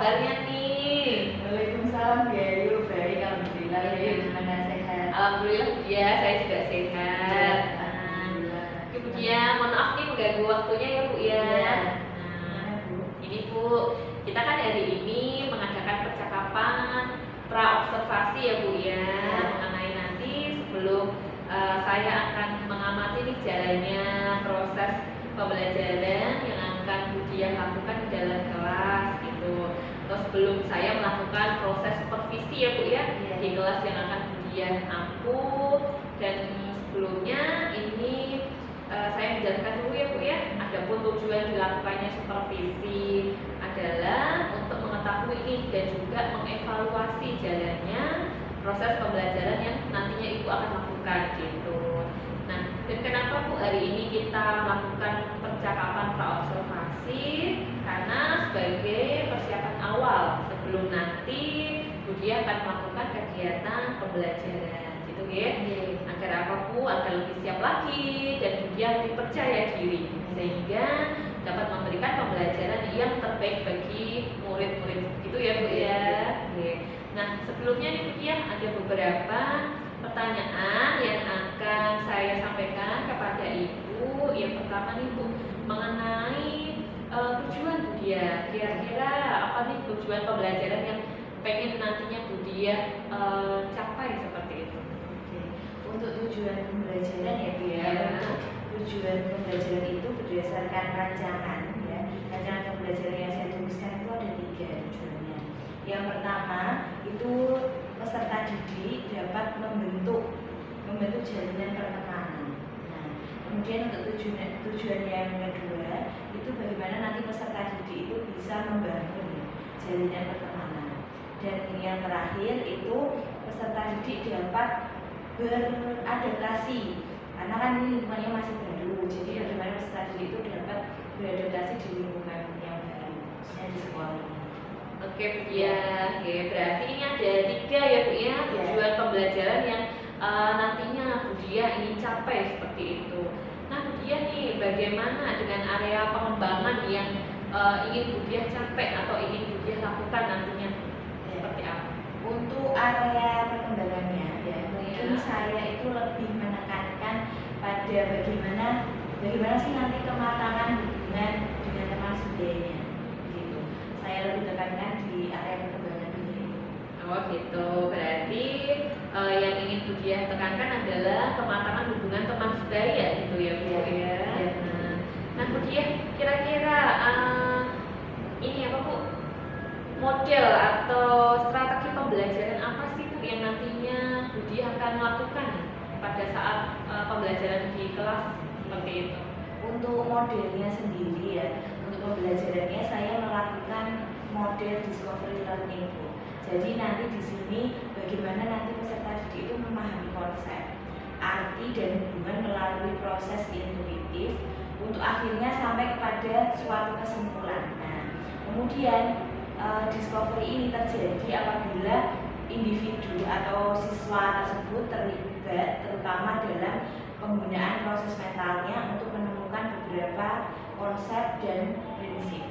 kabarnya nih? Waalaikumsalam Bu Ayu, baik alhamdulillah. Ya, gimana sehat? Alhamdulillah ya, saya juga sehat. Alhamdulillah. Bu ya, mohon maaf nih mengganggu waktunya ya Bu ya. Gimana Bu? Ini Bu, kita kan hari ini mengadakan percakapan pra-observasi ya Bu ya, mengenai nanti sebelum saya akan mengamati nih jalannya proses pembelajaran yang akan Bu Diah lakukan di dalam kelas gitu. Terus sebelum saya melakukan proses supervisi ya Bu ya, di kelas yang akan Bu Diah ampuh. Dan sebelumnya ini saya menjelaskan dulu ya Bu ya. Adapun tujuan dilakukannya supervisi adalah untuk mengetahui ini dan juga mengevaluasi jalannya proses pembelajaran yang nantinya Ibu akan lakukan gitu. Nah, dan kenapa Bu hari ini kita melakukan percakapan pra-observasi? Karena sebagai persiapan awal sebelum nanti Bu Diah akan melakukan kegiatan pembelajaran gitu ya. Agar apa Bu? Agar lebih siap lagi dan Bu Diah lebih percaya diri sehingga dapat memberikan pembelajaran yang terbaik bagi murid-murid gitu ya Bu ya. Nah, sebelumnya nih Bu Diah ada beberapa pertanyaan yang akan saya sampaikan kepada Ibu. Yang pertama nih Bu, mengenai tujuan Bu Diah. Kira-kira apa nih tujuan pembelajaran yang pengen nantinya Bu Diah capai seperti itu? Untuk tujuan pembelajaran ya Bu ya. Untuk tujuan pembelajaran itu berdasarkan rancangan ya. Rancangan pembelajaran yang saya tuliskan itu ada 3 tujuannya. Yang pertama itu peserta didik dapat membentuk jalinan pertemanan. Nah, kemudian untuk tujuan yang kedua itu bagaimana nanti peserta didik itu bisa membangun jalinan pertemanan. Dan yang terakhir itu peserta didik dapat beradaptasi karena kan ini lingkungannya masih baru. Jadi bagaimana peserta didik itu dapat beradaptasi di lingkungan yang baru, misalnya di sekolah ini. Oke Bu Diah, berarti ini ada 3 ya Bu ya tujuan pembelajaran yang nantinya Bu Diah ingin capai seperti itu. Nah Bu Diah nih, bagaimana dengan area pengembangan yang ingin Bu Diah capai atau ingin Bu Diah lakukan nantinya seperti apa? Untuk area perkembangannya ya, mungkin saya itu lebih menekankan pada bagaimana sih nanti kematangan hubungan dengan teman sebayanya. Saya lebih tekankan di area perkembangan ini. Oh gitu, berarti yang ingin Bu Diah tekankan adalah kematangan hubungan teman sebaya gitu ya Bu ya. Nah Bu Diah, kira-kira ini apa Bu? Model atau strategi pembelajaran apa sih Bu yang nantinya Bu Diah akan lakukan pada saat pembelajaran di kelas seperti itu? Untuk modelnya sendiri ya, untuk pembelajarannya saya melakukan model discovery learning Bu. Jadi nanti di sini bagaimana nanti peserta didik itu memahami konsep, arti dan hubungan melalui proses intuitif untuk akhirnya sampai kepada suatu kesimpulan. Nah, kemudian discovery ini terjadi apabila individu atau siswa tersebut terlibat terutama dalam penggunaan proses mentalnya untuk menemukan beberapa konsep dan prinsip.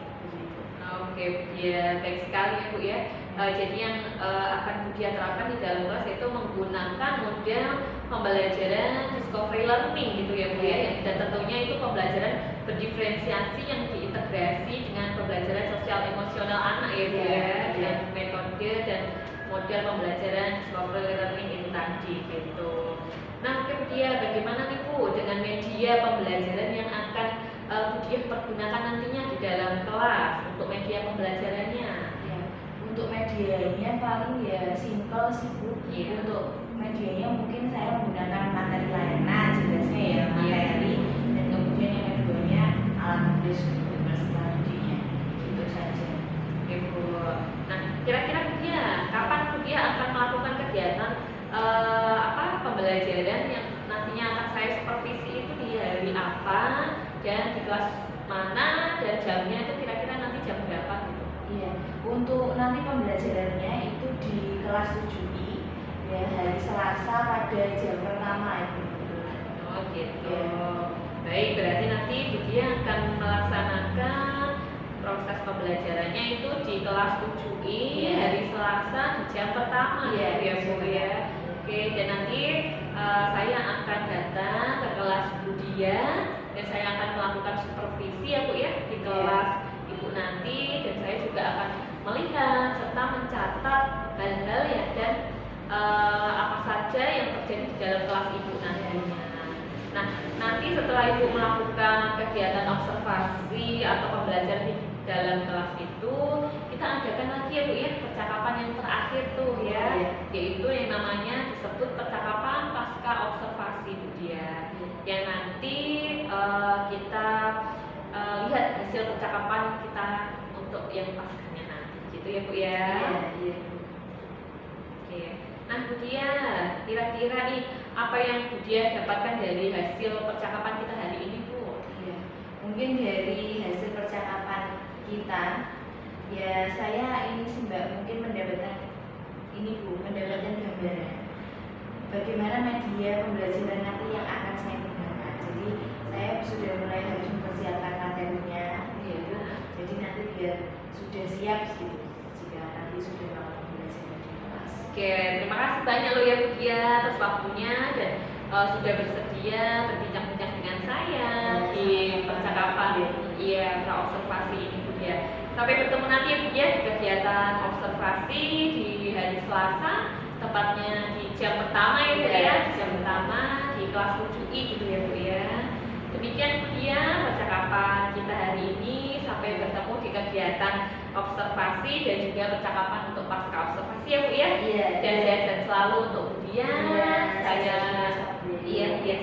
Oke, ya baik sekali ya Bu ya. Jadi yang akan Bu Diah terapkan di dalam kelas itu menggunakan model pembelajaran discovery learning gitu ya Bu ya. Dan tentunya itu pembelajaran berdiferensiasi yang diintegrasi dengan pembelajaran sosial emosional anak ya Bu ya. Dengan metode dan model pembelajaran discovery learning itu tadi gitu. Nah, Bu Diah, bagaimana nih Bu dengan media pembelajaran yang akan Bu Diah pergunakan nantinya di dalam kelas untuk media pembelajarannya? Ya, untuk medianya paling ya simple sih Bu. Untuk medianya mungkin saya menggunakan materi layanan jelasnya ya materi dan kemudian yang keduanya alat tulis untuk berselanjutnya itu saja. Oke Bu. Nah, kira-kira Bu Diah, kapan Bu Diah akan melakukan kegiatan pembelajaran yang nantinya akan saya supervisi itu di hari apa dan di kelas mana dan jamnya itu kira-kira nanti jam berapa gitu? Iya, untuk nanti pembelajarannya itu di kelas 7I ya hari Selasa pada jam pertama itu. Oh gitu. Baik, berarti nanti Bu Diah akan melaksanakan proses pembelajarannya itu di kelas 7I hari Selasa di jam pertama Iya, ya Bu ya. Oke, dan nanti saya akan datang ke kelas Budia dan saya akan melakukan supervisi ya Bu ya di kelas Ibu nanti, dan saya juga akan melihat serta mencatat hal-hal ya dan apa saja yang terjadi di dalam kelas Ibu nantinya. Nah, nanti setelah Ibu melakukan kegiatan observasi atau pembelajaran di dalam kelas itu, kita adakan lagi ya Bu ya percakapan yang terakhir tuh ya, yaitu yang namanya disebut percakapan pasca observasi Bu dia. Yang nanti kita lihat hasil percakapan kita untuk yang paskanya nanti, gitu ya Bu ya. Iya. Oke. Nah Bu Dia, kira-kira nih apa yang Bu Dia dapatkan dari hasil percakapan kita hari ini Bu? Iya. Mungkin dari hasil percakapan kita, ya saya ini sih Mbak, mungkin mendapatkan ini Bu, mendapatkan gambaran bagaimana media pembelajaran nanti yang akan saya gunakan. Jadi saya sudah mulai harus mempersiapkan materinya, gitu. Jadi nanti biar sudah siap gitu jika nanti sudah melakukan pembelajaran di kelas. Oke, terima kasih banyak loh ya Bu Dia atas waktunya dan sudah bersedia berbincang-bincang dengan saya di percakapan pra-observasi ini Bu Dia. Sampai bertemu nanti ya Bu Dia di kegiatan observasi di hari Selasa, tepatnya di jam pertama ya Bu ya, di jam pertama di kelas 7I gitu ya Bu ya. Demikian Bu Dia percakapan kita hari ini. Sampai bertemu di kegiatan observasi dan juga percakapan untuk pasca observasi ya Bu ya. Dan sehat selalu untuk Bu Dia.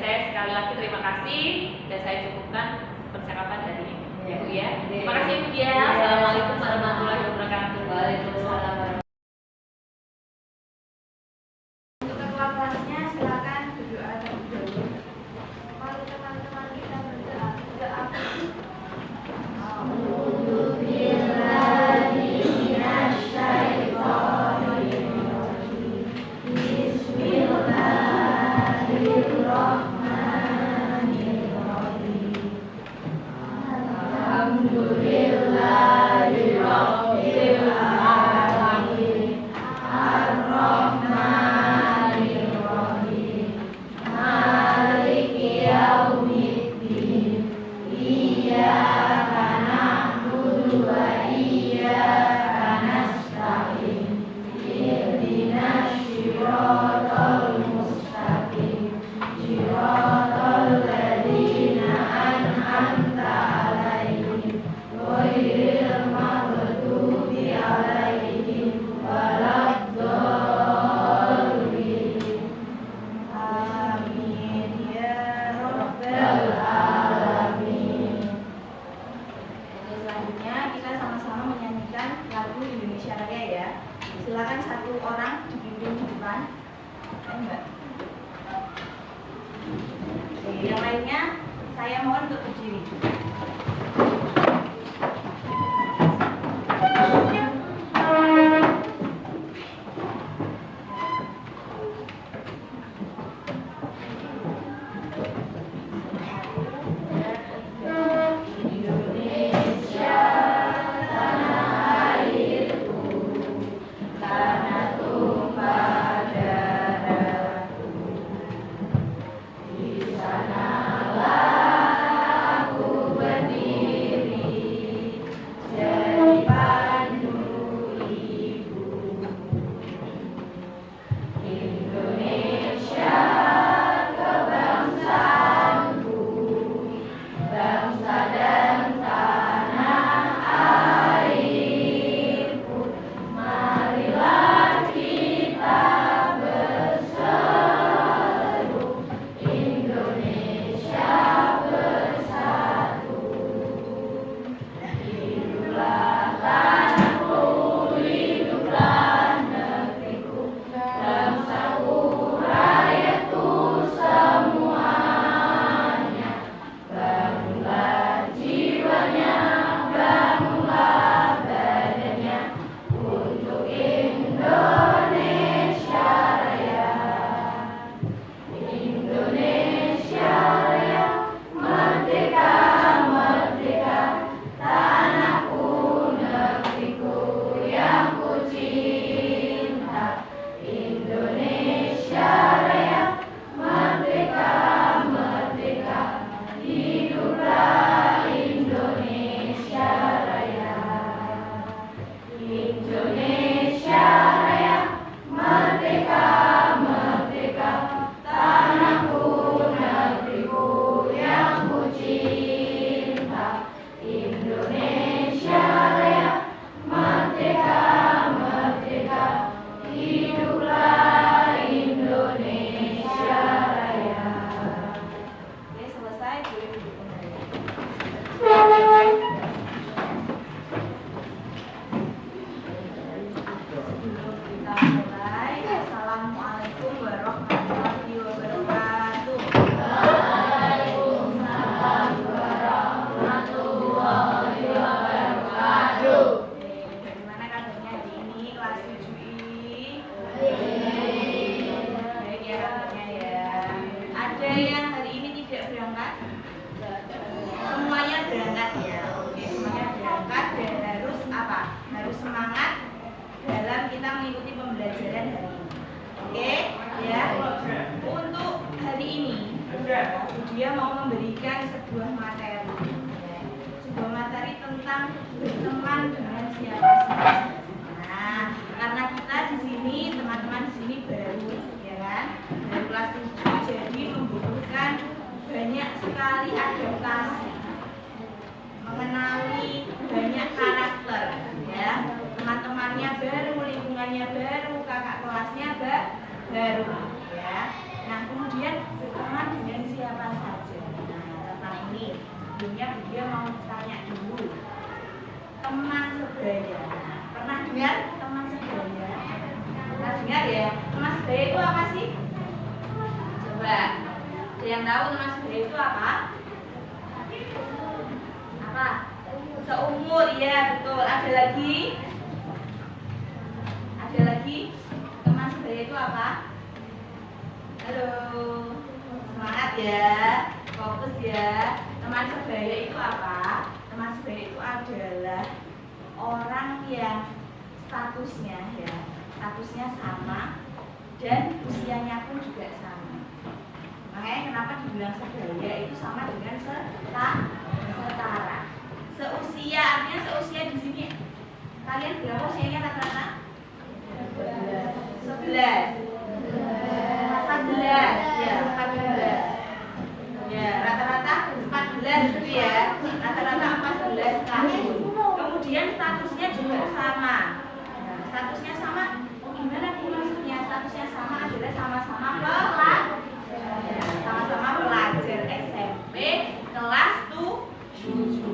Saya sekali lagi terima kasih dan saya cukupkan percakapan hari ini ya Bu ya. Terima kasih Bu Dia. Assalamualaikum warahmatullahi wabarakatuh. Waalaikumsalam. Untuk ketua kelasnya silakan berdoa terlebih dahulu. Mari teman-teman kita berdoa. Silakan satu orang dibimbing di depan. Mbak. Yang lainnya saya mohon untuk berdiri. Di sanalah aku berdiri. dalam kita mengikuti pembelajaran hari ini. Oke, ya. Untuk hari ini, dia mau memberikan sebuah materi, tentang berteman dengan siapa saja. Nah, karena kita di sini, teman-teman di sini baru, ya kan, dari kelas 7, jadi membutuhkan banyak sekali adaptasi, mengenali banyak karakter, ya. Teman-temannya baru, lingkungannya baru, kakak kelasnya baru, ya. Nah, kemudian berteman dengan siapa saja. Nah, tentang ini sebelumnya dia mau tanya dulu, teman sebaya. Pernah dengar teman sebaya? Pernah dengar ya? Teman sebaya itu apa sih? Coba, ada yang tahu teman sebaya itu apa? Apa? Seumur, ya betul. Ada lagi? Ada lagi? Teman sebaya itu apa? Halo, semangat ya, fokus ya. Teman sebaya itu apa? Teman sebaya itu adalah orang yang statusnya sama dan usianya pun juga sama. Makanya kenapa dibilang sebaya itu sama dengan setara. Seusia, artinya seusia di sini. Kalian berapa usianya rata-rata? 11. 14, ya 14. Ya, rata-rata 14 gitu ya. Rata-rata 14 tahun. Kemudian statusnya juga sama. Nah, statusnya sama. Gimana Bu maksudnya? Statusnya sama adalah sama-sama pelajar SMP kelas 7.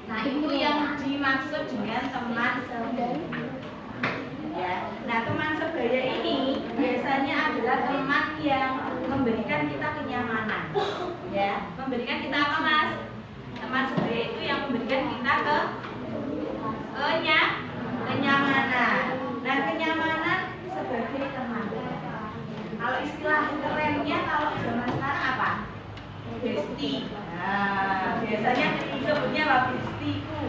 Nah, itu yang dimaksud dengan teman sebaya. Ya. Nah, teman sebaya ini biasanya adalah teman yang memberikan kita kenyamanan. Ya, memberikan kita apa, Mas? Teman sebaya itu yang memberikan kita kenyamanan. Nah, kenyamanan sebagai teman. Kalau istilah kerennya kalau zaman sekarang apa? Bestie. Nah, biasanya disebutnya apa? Bestieku.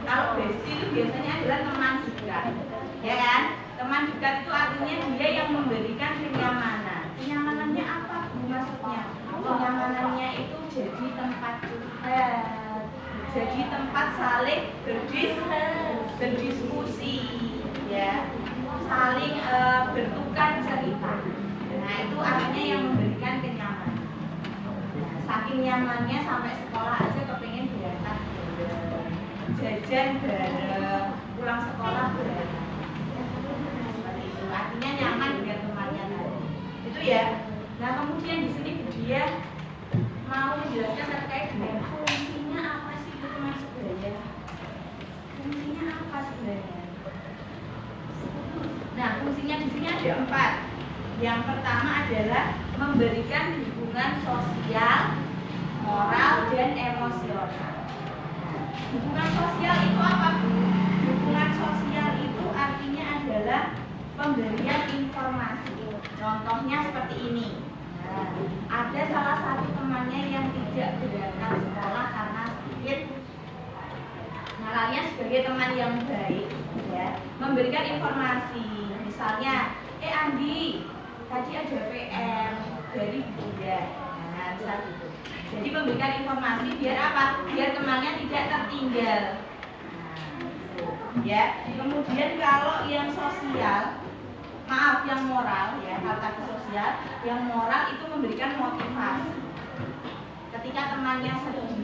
Kalau bestie itu biasanya adalah teman dekat. Ya kan? Teman dekat itu artinya dia yang memberikan kenyamanan. Kenyamanannya apa Bu maksudnya? Kenyamanannya itu jadi tempat curhat, jadi tempat saling berdiskusi, ya, saling bertukar cerita. Nah, itu artinya yang memberikan kenyamanan. Nah, saking nyamannya sampai sekolah aja kepengen berangkat bareng, jajan bareng, pulang sekolah bareng. Artinya nyaman dengan temannya tadi. Itu ya. Nah, kemudian di sini dia mau menjelaskan terkait dengan fungsinya apa sih itu teman sebaya. Fungsinya apa sebenarnya? Nah, fungsinya di sini ada 4. Yang pertama adalah memberikan dukungan sosial, moral, dan emosional. Dukungan sosial itu apa, Bu? Dukungan sosial itu artinya adalah pemberian informasi. Contohnya seperti ini. Nah, ada salah satu temannya yang tidak berangkat sekolah karena sakit. Nah, kalian sebagai teman yang baik, ya, memberikan informasi. Misalnya, Andi, tadi ada PM dari Bunda. Nah, bisa gitu. Jadi memberikan informasi biar apa? Biar temannya tidak tertinggal. Ya, kemudian kalau yang sosial, yang moral, ya, kalau tadi sosial, yang moral itu memberikan motivasi. Ketika temannya sedih,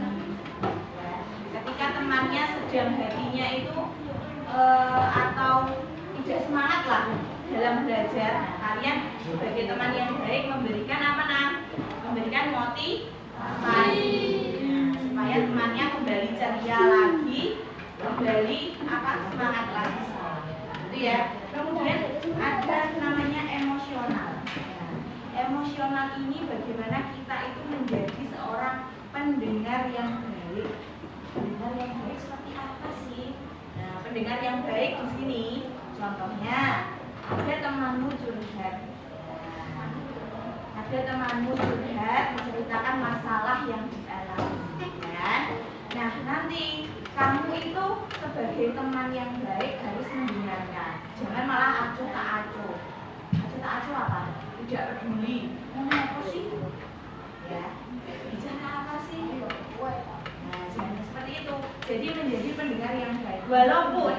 ya, ketika temannya sedang hatinya itu atau tidak semangat lah dalam belajar, nah, kalian sebagai teman yang baik memberikan apa, memberikan motivasi, supaya temannya kembali ceria lagi, kembali semangat lagi. Itu ya. Kemudian ada namanya emosional. Emosional ini bagaimana kita itu menjadi seorang pendengar yang baik. Pendengar yang baik seperti apa sih? Nah, pendengar yang baik di sini contohnya ada temanmu curhat. Ada temanmu curhat menceritakan masalah yang dialami, ya. Nah, nanti kamu itu sebagai teman yang baik harus mendengarkan, jangan malah acuh tak acuh. Acuh tak acuh apa? Tidak peduli. Ngomong apa sih? Ya, bicara apa sih? Nah, jangan seperti itu. Jadi menjadi pendengar yang baik. Walaupun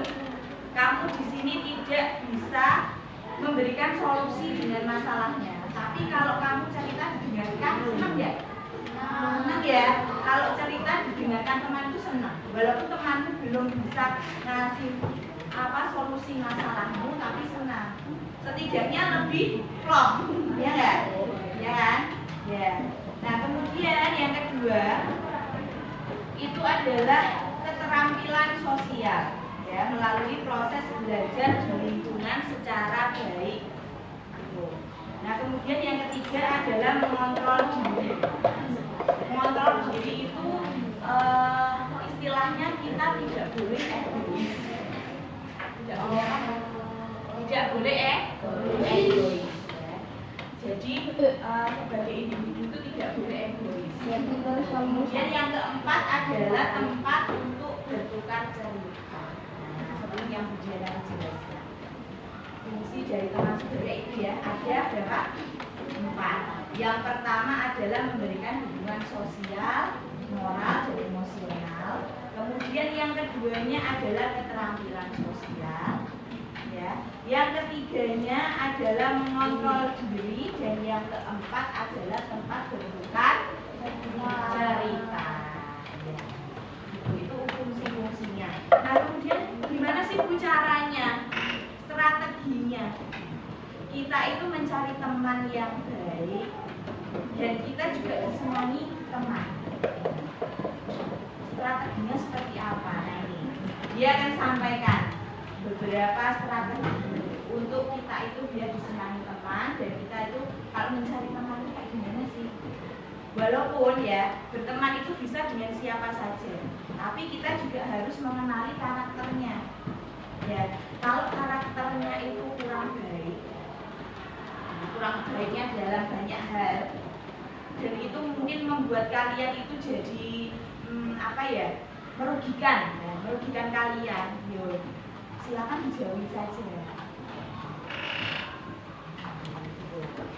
kamu di sini tidak bisa memberikan solusi dengan masalahnya, tapi kalau kamu cerita didengarkan, senang ya? Senang ya? Kalau cerita didengarkan teman itu senang. Walaupun temanmu belum bisa ngasih solusi masalahmu, tapi senang. Setidaknya lebih plong, ya nggak? Ya kan? Ya. Nah, kemudian yang kedua itu adalah keterampilan sosial, ya, melalui proses belajar di lingkungan secara baik. Nah, kemudian yang ketiga adalah mengontrol diri. Mengontrol diri itu istilahnya kita tidak boleh egois. Tidak boleh egois. Jadi sebagai individu itu tidak boleh egois. Kemudian yang keempat adalah tempat untuk bertukar cerita. Seperti yang Bu Diana jelaskan. Fungsi dari teman sebenarnya itu ya ada berapa? 4. Yang pertama adalah memberikan hubungan sosial, moral, dan emosional. Kemudian yang keduanya adalah keterampilan sosial. Ya. Yang ketiganya adalah mengontrol diri, dan yang keempat adalah tempat bertukar cerita. Ya. Itu fungsi-fungsinya. Nah, kemudian gimana sih Bu caranya? Strateginya kita itu mencari teman yang baik, dan kita juga disenangi teman. Strateginya seperti apa? Nah, ini dia akan sampaikan beberapa strategi untuk kita itu biar disenangi teman, dan kita itu kalau mencari teman itu kayak gimana sih? Walaupun ya berteman itu bisa dengan siapa saja, tapi kita juga harus mengenali karakternya. Ya, kalau karakternya itu kurang baiknya dalam banyak hal, dan itu mungkin membuat kalian itu jadi merugikan kalian. Yo, silakan dijauhi saja.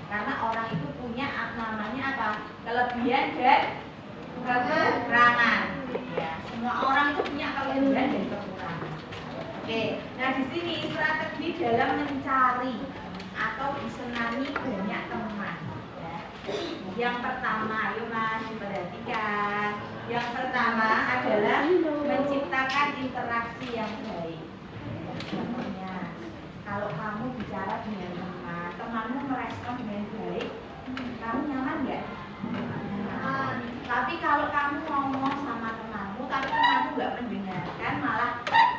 Karena orang itu punya namanya apa? Kelebihan dan kekurangan. Ya, semua orang itu punya kelebihan dan kekurangan. Oke, nah di sini strategi dalam mencari atau disenangi banyak teman. Ya. Yang pertama, ayo Mas diperhatikan. Yang pertama adalah menciptakan interaksi yang baik. Contohnya, kalau kamu bicara dengan teman, temanmu merespon dengan baik, kamu nyaman nggak? Nyaman. Tapi kalau kamu ngomong sama temanmu, tapi temanmu nggak mendengarkan, malah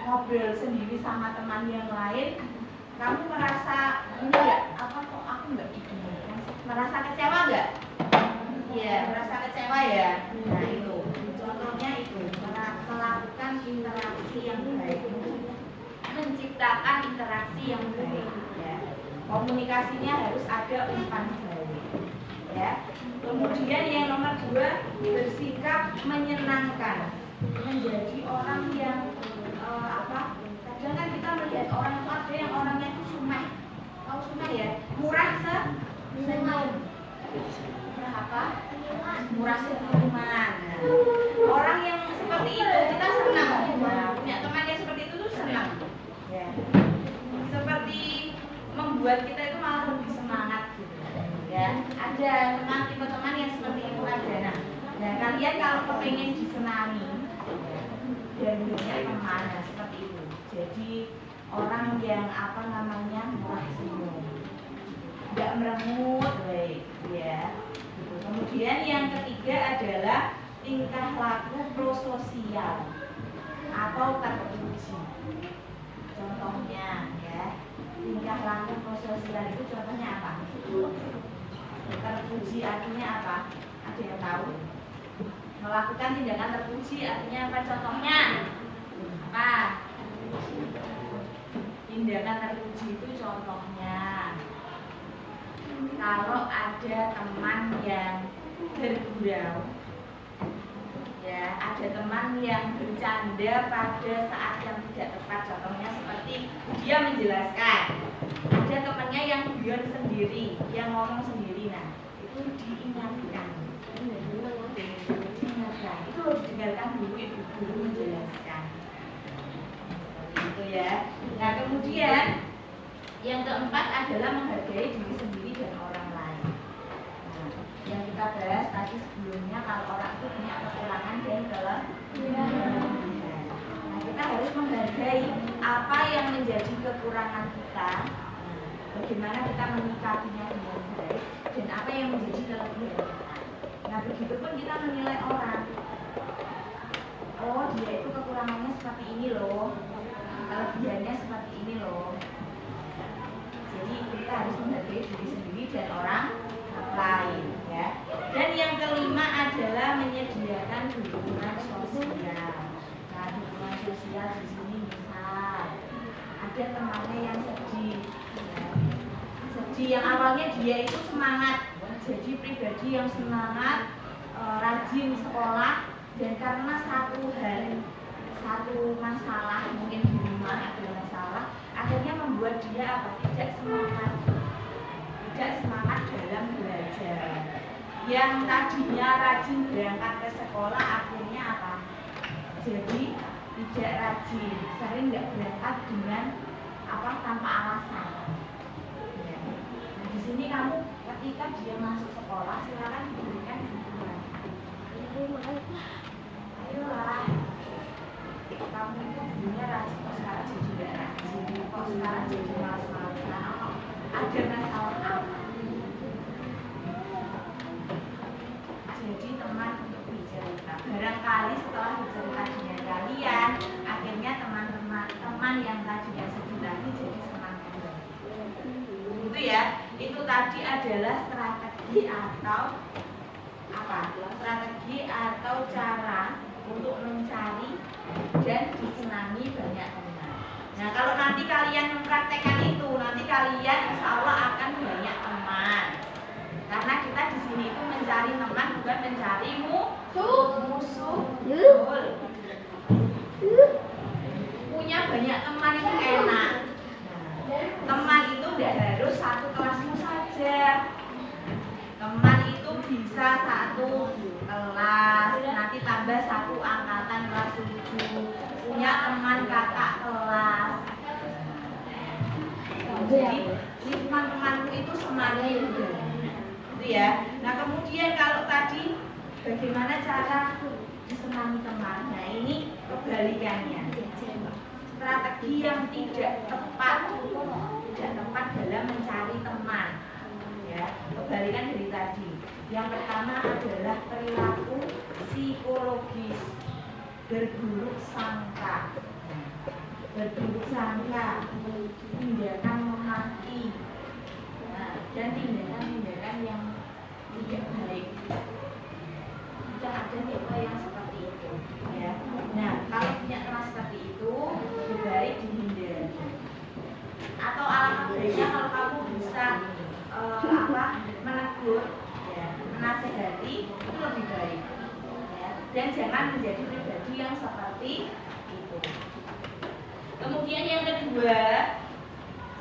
ngobrol sendiri sama teman yang lain, kamu merasa ini nggak? Apa kok aku nggak didengarkan? Merasa kecewa nggak? Iya, merasa kecewa ya. Nah itu, contohnya itu melakukan interaksi yang baik, menciptakan interaksi yang baik. Ya. Komunikasinya harus ada umpan balik. Ya. Kemudian yang nomor 2, bersikap menyenangkan, menjadi orang yang kadang kan kita melihat orang itu ada yang orangnya itu sumeh. Tahu sumeh ya? Murah senyum. Murah apa? Murah senyuman. Orang yang seperti itu kita senang. Nah, punya teman yang seperti itu tuh senang. Ya. Seperti membuat kita itu malah lebih semangat gitu. Ya, ada tipe teman yang seperti itu ada. Nah, kalian kalau kepengen disenangi dan punya teman seperti itu, jadi orang yang murah senyum, nggak merengut, baik, ya. Kemudian yang ketiga adalah tingkah laku prososial atau terpuji. Contohnya, ya, tingkah laku prososial itu contohnya apa? Terpuji artinya apa? Ada yang tahu? Melakukan tindakan terpuji artinya apa? Contohnya apa? Tindakan terpuji itu contohnya kalau ada teman yang bergurau, ya, ada teman yang bercanda pada saat yang tidak tepat, contohnya seperti dia menjelaskan. Ada temannya yang guyon sendiri, yang ngomong sendiri, nah itu diingatkan. Diingatkan, itu harus didengarkan dulu ibu guru menjelaskan. Seperti itu ya. Nah kemudian yang keempat adalah menghargai diri sendiri dan orang lain. Nah, yang kita bahas tadi sebelumnya, kalau orang itu punya kekurangan dan kelebihan. Nah, kita harus menghargai apa yang menjadi kekurangan kita, bagaimana kita menyikapinya dengan baik, dan apa yang menjadi kelebihan kita. Nah, begitupun kita menilai orang. Oh, dia itu kekurangannya seperti ini loh, kelebihannya seperti ini loh. Jadi kita harus menghargai diri sendiri dan orang lain, ya. Dan yang kelima adalah menyediakan dukungan sosial. Nah, dukungan sosial di sini misal ada temannya yang sedih, ya. Sedih yang awalnya dia itu semangat, jadi pribadi yang semangat, rajin sekolah, dan karena satu masalah mungkin di rumah ada masalah, akhirnya membuat dia tidak semangat dalam belajar. Yang tadinya rajin berangkat ke sekolah akhirnya apa? Jadi tidak rajin, sering nggak berangkat dengan tanpa alasan. Ya. Nah, di sini kamu ketika dia masuk sekolah silakan diberikan dukungan. Ayolah, kamu itu dulunya rajin, kok sekarang jadi tidak rajin, kok sekarang jadi malas-malasan, ada masalah apa? Jadi teman untuk bercerita. Barangkali setelah bercerita dengan kalian, akhirnya teman yang tadinya sedih tadi jadi senang juga. Itu ya, itu tadi adalah strategi atau apa? Strategi atau cara untuk mencari dan disenangi banyak teman. Nah, kalau nanti kalian mempraktekkan itu, nanti kalian insya Allah akan banyak teman. Karena kita di sini itu mencari teman, bukan mencari musuh. Betul. Punya banyak teman itu enak. Teman itu tidak harus satu kelasmu saja. Teman itu bisa satu kelas, nanti tambah satu angkatan kelas 7, punya teman kakak kelas. Jadi teman-temanmu itu semakin juga. Itu ya. Nah kemudian kalau tadi bagaimana cara disenangi teman? Nah ini kebalikannya. Strategi yang tidak tepat dalam mencari teman. Ya, kebalikan dari tadi. Yang pertama adalah perilaku psikologis, berburuk sangka, tindakan memaki, dan tindakan-tindakan yang tidak baik. Tidak ada tipe yang seperti itu, ya. Nah, kalau punya teman seperti itu, lebih baik dihindari. Atau alangkah baiknya kalau kamu bisa menegur, ya, menasehati, itu lebih baik, ya. Dan jangan menjadi pribadi yang seperti itu. Kemudian yang kedua,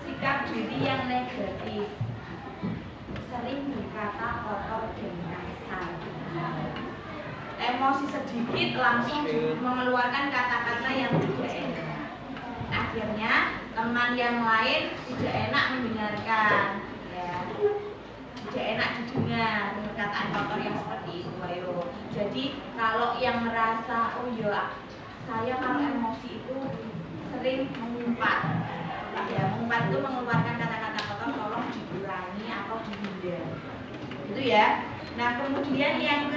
sikap diri yang negatif, sering berkata kotor dan kasar. Emosi sedikit langsung mengeluarkan kata-kata yang tidak enak. Akhirnya teman yang lain tidak enak mendengarkan, ya. Tidak enak didengar perkataan kotor yang seperti itu. Ayo. Jadi kalau yang merasa saya kalau emosi itu sering mengumpat, ya, mengumpat itu mengeluarkan kata-kata kotor, tolong dikurangi atau dihindari. Itu ya. Nah kemudian yang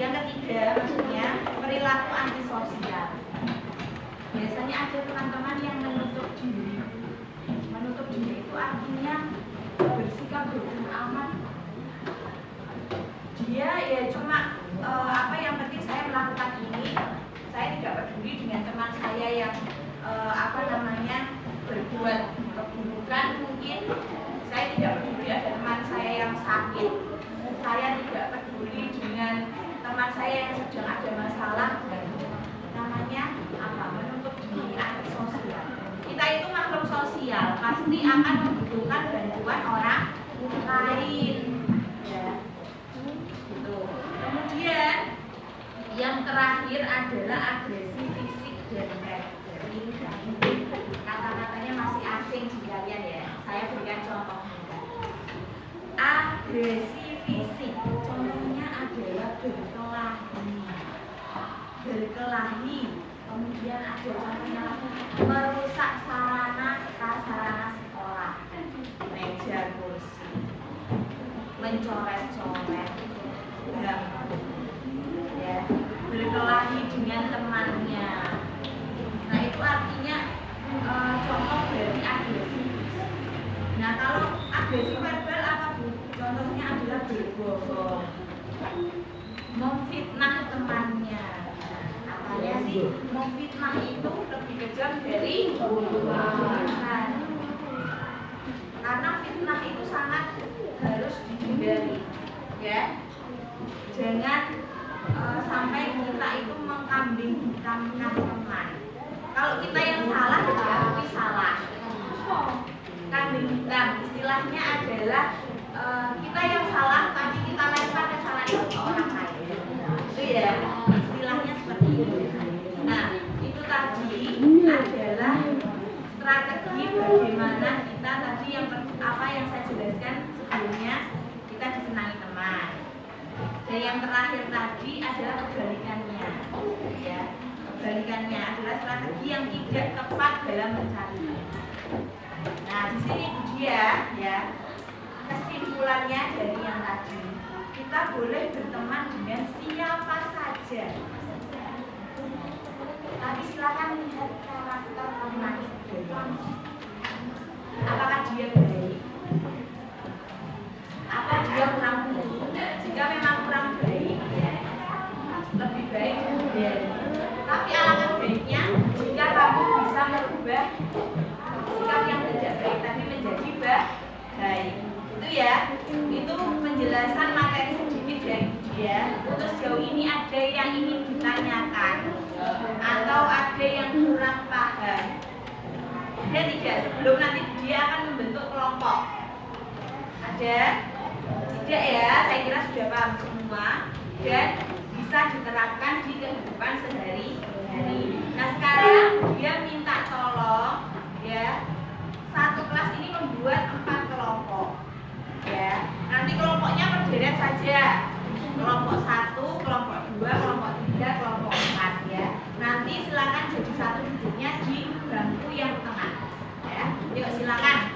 ketiga maksudnya perilaku antisosial. Biasanya ada teman-teman yang menutup diri. Menutup diri itu artinya bersikap bodoh amat. Dia ya cuma yang penting saya melakukan ini, saya tidak peduli dengan teman saya yang berbuat keburukan mungkin. Saya tidak peduli ada teman saya yang sakit. Saya tidak peduli dengan teman saya yang sedang ada masalah, namanya apa? Menuntut di aspek sosial. Kita itu makhluk sosial, pasti akan membutuhkan bantuan orang lain. Ya. Gitu. Kemudian yang terakhir adalah agresi fisik dan karakter. Ini kata-katanya masih asing di kalian ya. Saya berikan contoh. Agresi fisik, contohnya adalah berkelahi. Kemudian ada contohnya merusak sarana sekolah, meja kursi, mencoret-coret, ya, berkelahi dengan temannya. Nah itu artinya contoh dari agresi. Nah kalau agresi verbal apa Bu? Contohnya adalah berbohong, memfitnah temannya. Apanya sih? Memfitnah itu lebih kejam dari pembunuhan. Karena fitnah itu sangat harus dihindari, ya. Jangan sampai kita itu mengkambing hitamkan teman. Kalau kita yang salah, diakui salah. Kambing hitam istilahnya adalah kita yang salah tapi kita lempar kesalahan itu ke orang lain. Itu ya, istilahnya seperti itu. Nah, itu tadi adalah strategi bagaimana kita tadi yang apa yang saya jelaskan sebelumnya, kita disenangi teman. Dan yang terakhir tadi adalah kebalikannya, ya. Kebalikannya adalah strategi yang tidak tepat dalam mencari. Nah, di sini dia, ya. Kesimpulannya dari yang tadi, kita boleh berteman dengan siapa saja. Tapi silakan lihat karakter teman. Apakah dia baik? Apa dia kurang baik? Jika memang kurang baik, ya, lebih baik dari. Tapi alangkah baiknya jika kamu bisa merubah sikap yang tidak baik tadi menjadi baik. Itu ya, itu penjelasan materi sedikit dari dia. Untuk sejauh ini ada yang ingin ditanyakan atau ada yang kurang paham? Ada tidak? Sebelum nanti dia akan membentuk kelompok. Ada? Tidak ya, saya kira sudah paham semua dan bisa diterapkan di kehidupan sehari-hari. Nah sekarang dia minta tolong, ya, satu kelas ini membuat 4 kelompok, ya. Nanti kelompoknya berderet saja. Kelompok 1, kelompok 2, kelompok 3, kelompok 4, ya. Nanti silakan jadi satu duduknya di bangku yang tengah, ya. Yuk silakan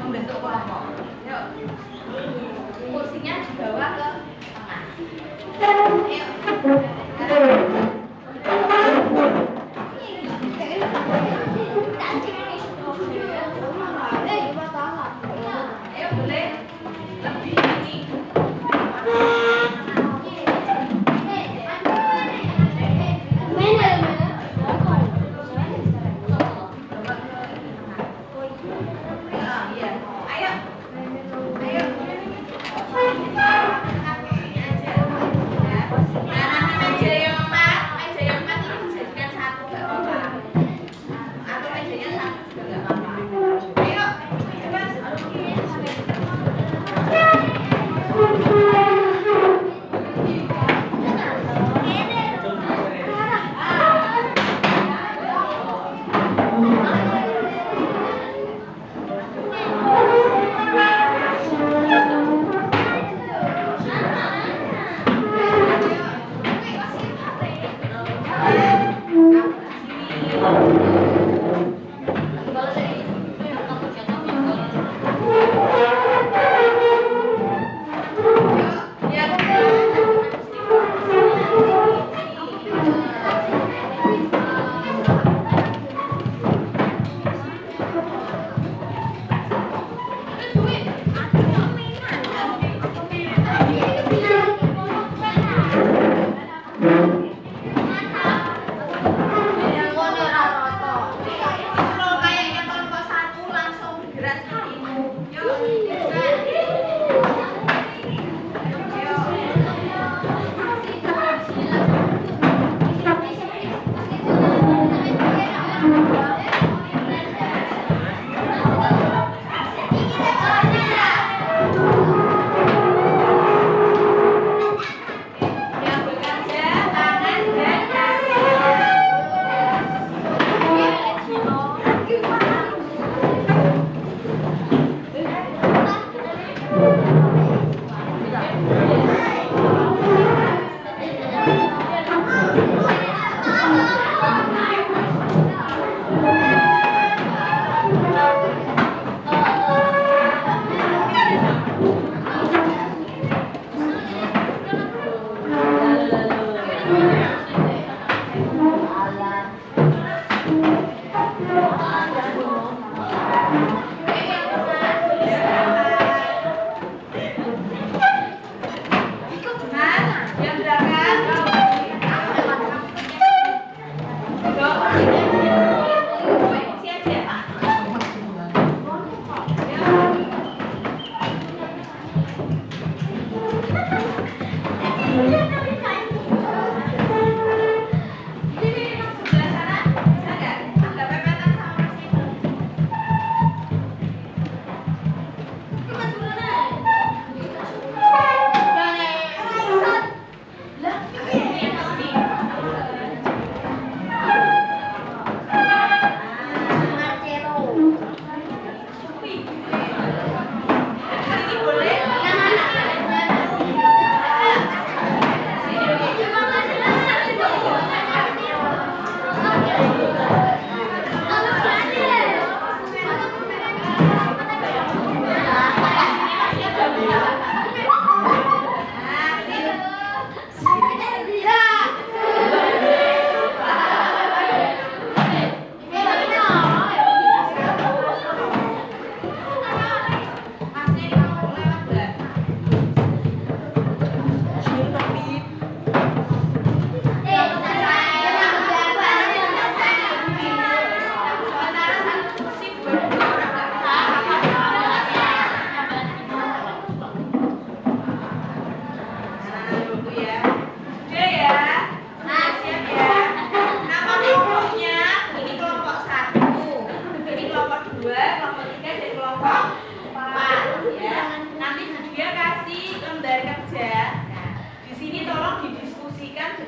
membentuk kelompok. Yuk. Kursinya dibawa ke tengah. Yuk. Ayo boleh lebih ini. Ayo.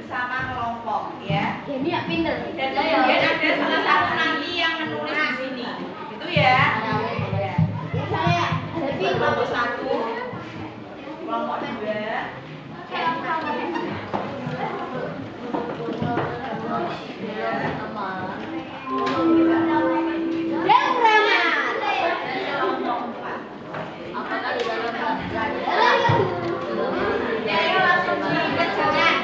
bersama kelompok ya. Ini ya pinter. Dan kemudian ada salah satu nanti yang menulis di sini. Itu ya. Saya ada Kelompok 1, kelompok 2. Ya, langsung dikerjakan.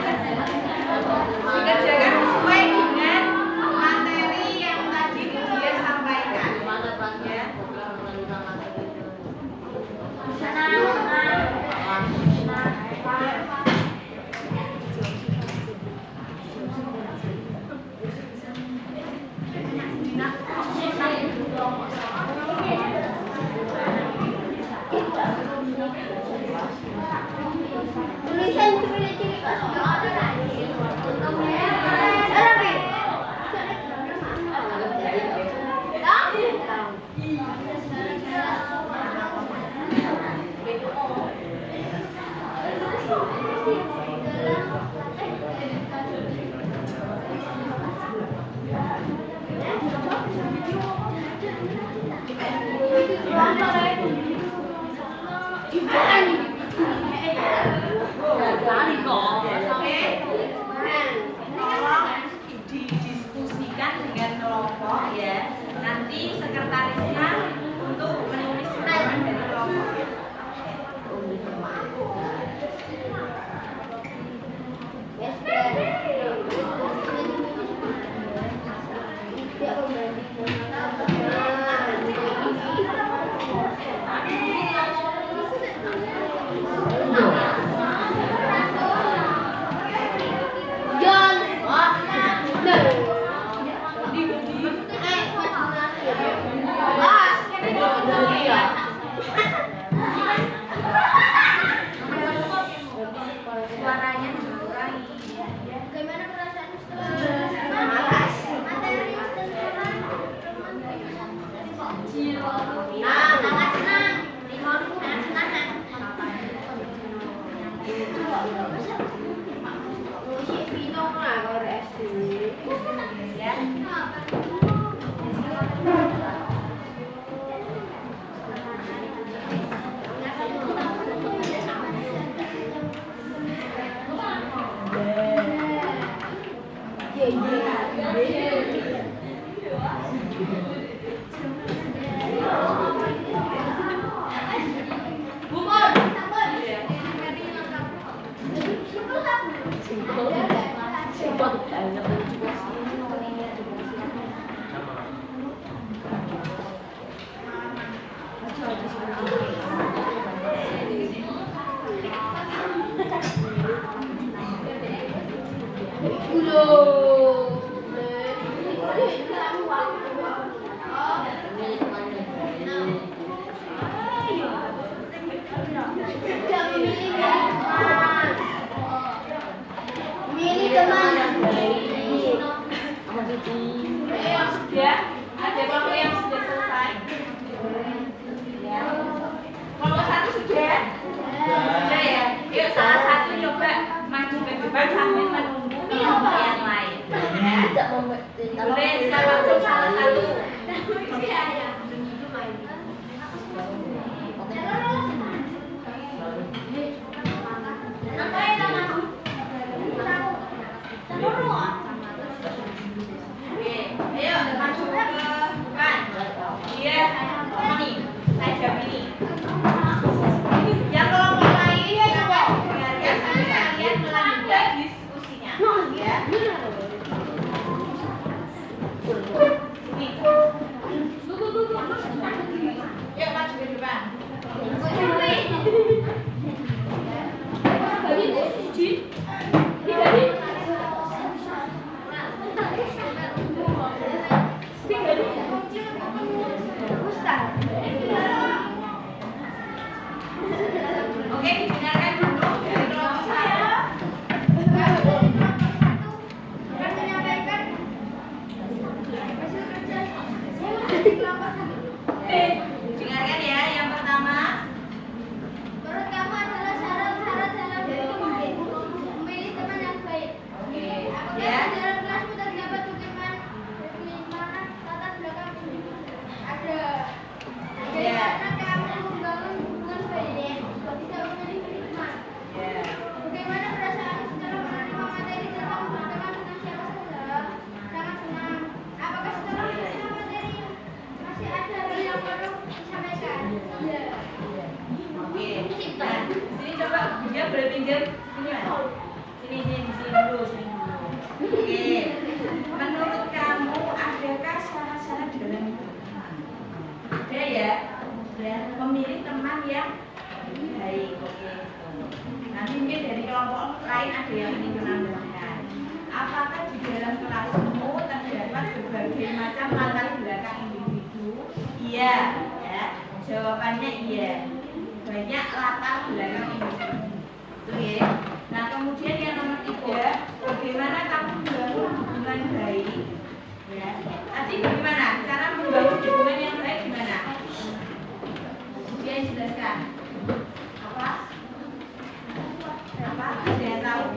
Dikerjakan sesuai dengan materi yang tadi dia sampaikan. Ya. Tulisan ciri-ciri Tolong didiskusikan dengan kelompok ya. Nanti sekretarisnya untuk menulis surat dari kelompok. John. Suaranya dikurangi. Bagaimana perasaan sangat senang. Limonku sangat senang. Musik Pinong lah kalau SD. Ya. Iya. Oke. Nah, sini coba dia boleh pinjam sini Mas. Sini dulu. Oke. Menurut kamu adakah syarat-syarat dalam berteman? Ada ya? Dan memilih teman yang baik. Oke. Nanti mungkin dari kelompok lain ada yang ingin menambahkan. Apakah di dalam kelasmu terdapat berbagai macam latar belakang individu? Iya, ya. Jawabannya iya. Banyak latar belakang individu. Itu ya. Nah, kemudian yang nomor 3, bagaimana kamu membangun hubungan baik? Ya. Nanti bagaimana? Cara membangun hubungan yang baik gimana? Dia jelaskan. Apa? Ada yang tahu?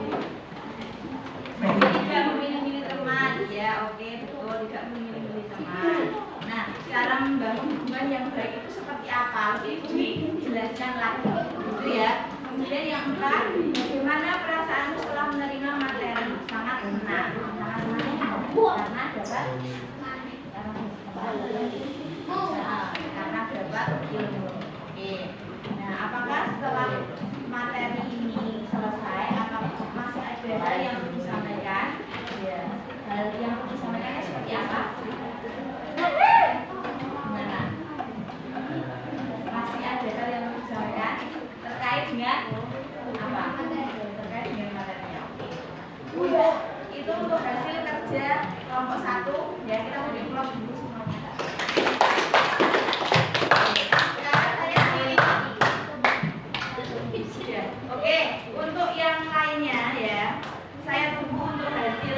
Tidak memilih-milih teman, ya oke betul, tidak memilih-milih teman. Nah, cara membangun hubungan yang baik itu seperti apa? Lebih dijelaskan lagi, gitu ya. Kemudian yang 4, bagaimana perasaanmu setelah menerima materi? Sangat senang, sangat senang karena dapat ilmu. Oke. Nah, apakah setelah materi ini selesai, apakah masih ada hal yang perlu disampaikan? Ya, hal yang perlu disampaikannya seperti apa? Gimana? Masih ada hal yang perlu disampaikan terkait dengan apa? Terkait dengan materinya. Oke. Itu untuk hasil kerja kelompok 1. Ya, kita mau di-upload dulu semuanya. Oke, untuk yang lainnya ya, saya tunggu untuk hasil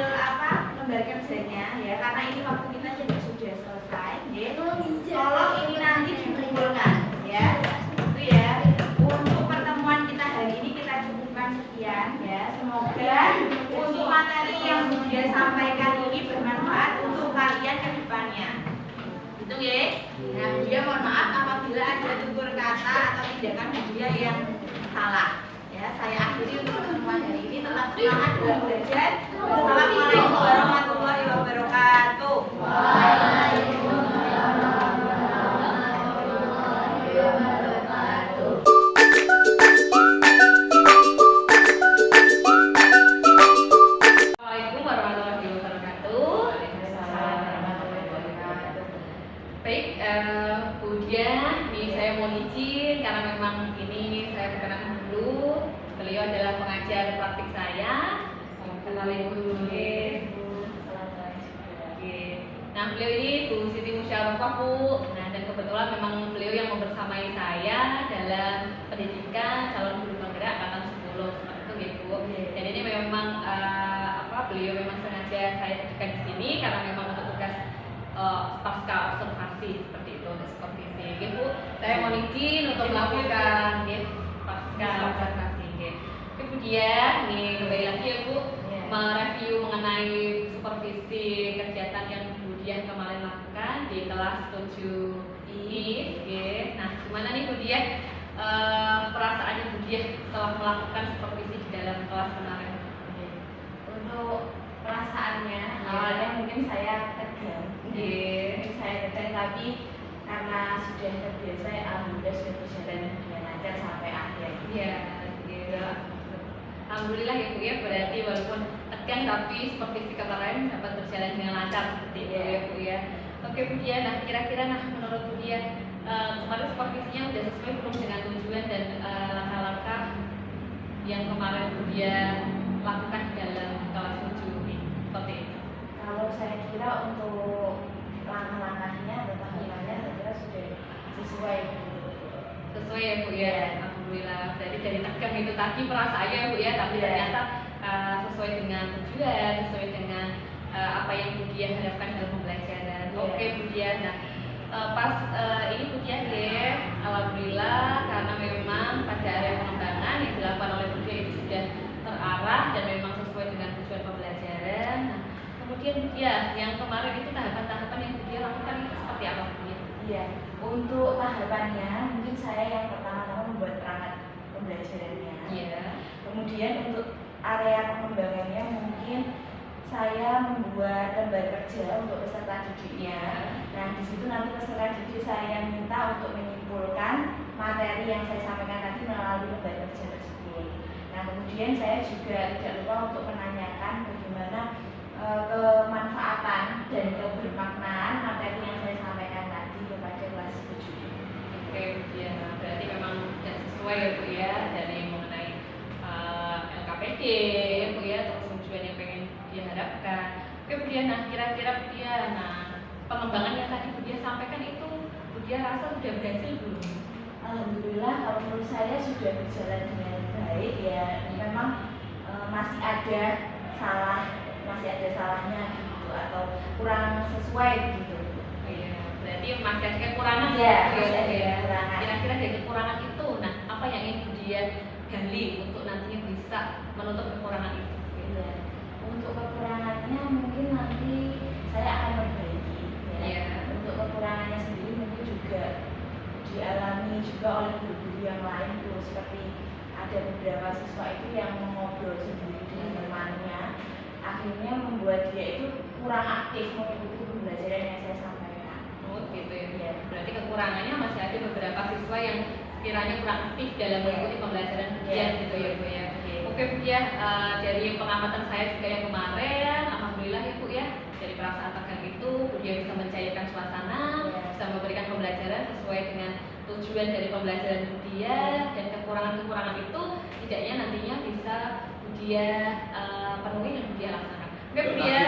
lembar kerjanya ya, karena ini waktu kita juga sudah selesai. Ya. Tolong ini nanti dikumpulkan ya, itu ya. Untuk pertemuan kita hari ini kita cukupkan sekian ya. Semoga untuk materi yang dia sampaikan ini bermanfaat untuk kalian ke depannya. Itu ya. Nah, dia mohon maaf apabila ada tutur kata atau tindakan dia yang salah. Ya, saya akhiri untuk pertemuan hari ini. Tetap semangat dalam belajar. Wassalamualaikum warahmatullahi wabarakatuh. Assalamualaikum warahmatullahi wabarakatuh. Baik, kemudian nih saya mau izin karena memang ini saya perkenalkan dulu. Beliau adalah pengajar praktik saya. Kenalin dulu, Bu. Oke. Nah, beliau ini Bu Siti Musyarofah, Bu. Nah, dan kebetulan memang beliau yang membersamai saya dalam pendidikan calon guru penggerak angkatan 10 seperti itu, Bu. Dan ini memang beliau memang sengaja saya jadikan di sini karena memang untuk tugas pasca observasi seperti itu, untuk supervisi. Oke, Bu. Saya mau izin untuk melakukan pasca observasi. Kemudian nih kembali lagi ya Bu, mereview mengenai supervisi kegiatan yang kemudian kemarin lakukan di kelas 7I. Nah, gimana nih kemudian perasaannya kemudian setelah melakukan supervisi di dalam kelas kemarin? Untuk perasaannya awalnya mungkin saya tegang, tapi karena sudah terbiasa, alhamdulillah sudah berjalan dengan lancar sampai akhir. Iya. Alhamdulillah ya Bu ya, berarti walaupun tegang tapi supervisi kemarin dapat berjalan dengan lancar seperti itu ya Bu ya. Oke Bu Dia, nah kira-kira menurut Bu Dia kemarin supervisinya sudah sesuai belum dengan tujuan dan langkah-langkah yang kemarin Bu Dia lakukan dalam kelas 7 ini seperti itu? Kalau saya kira untuk langkah-langkahnya atau tahapannya saya kira sudah sesuai ya Bu ya. Alhamdulillah, berarti dari tegang itu tadi perasaannya ya Bu ya, tapi ternyata sesuai dengan tujuan, sesuai dengan apa yang Bu Dia harapkan dalam pembelajaran. Oke Bu Dia, nah pas ini Bu Dia ya, alhamdulillah karena memang pada area pengembangan yang dilakukan oleh Bu Dia itu sudah terarah dan memang sesuai dengan tujuan pembelajaran. Nah, kemudian Bu Dia, yang kemarin itu tahapan-tahapan yang Bu Dia lakukan itu seperti apa Bu Dia? Iya, untuk tahapannya mungkin saya yang pertama-tama membuat perangkat pembelajarannya. Iya. Kemudian untuk area pengembangannya mungkin saya membuat lembar kerja untuk peserta didiknya. Nah, di situ nanti peserta didik saya minta untuk menyimpulkan materi yang saya sampaikan tadi melalui lembar kerja tersebut. Nah, kemudian saya juga tidak lupa untuk menanyakan bagaimana kemanfaatan dan kebermaknaan materi yang saya sampaikan tadi kepada kelas 7. Oke, ya berarti memang sudah sesuai ya Bu ya dari mengenai LKPD ya Bu ya, atau tujuan yang pengen diharapkan. Oke Bu Dia, nah kira-kira Bu Dia, nah pengembangan yang tadi Bu Dia sampaikan itu Bu Dia rasa sudah berhasil belum? Alhamdulillah kalau menurut saya sudah berjalan dengan baik ya. Memang masih ada salahnya gitu atau kurang sesuai gitu. Oh iya, berarti masih ada kekurangan Iya, Bu masih ada ya. kekurangan. Kira-kira dari kekurangan itu, nah apa yang ingin Bu Dia gali untuk nantinya bisa menutup kekurangan itu? Iya. Untuk kekurangannya mungkin nanti saya akan memperbaiki. Ya. Iya. Untuk kekurangannya sendiri mungkin juga dialami juga oleh guru-guru yang lain tuh, seperti ada beberapa siswa itu yang mengobrol sendiri dengan temannya, akhirnya membuat dia itu kurang aktif mengikuti pembelajaran yang saya sampaikan. Oh gitu ya. Iya. Berarti kekurangannya masih ada beberapa siswa yang kiranya kurang aktif dalam mengikuti pembelajaran ujian gitu ya Bu ya. Oke Bu ya, dari pengamatan saya juga yang kemarin, alhamdulillah ya Bu ya, dari perasaan tegang itu Bu Dia bisa mencairkan suasana, bisa memberikan pembelajaran sesuai dengan tujuan dari pembelajaran Bu Dia, dan kekurangan-kekurangan itu tidaknya nantinya bisa Bu Dia penuhi dan Bu Dia laksanakan. Oke Bu Dia,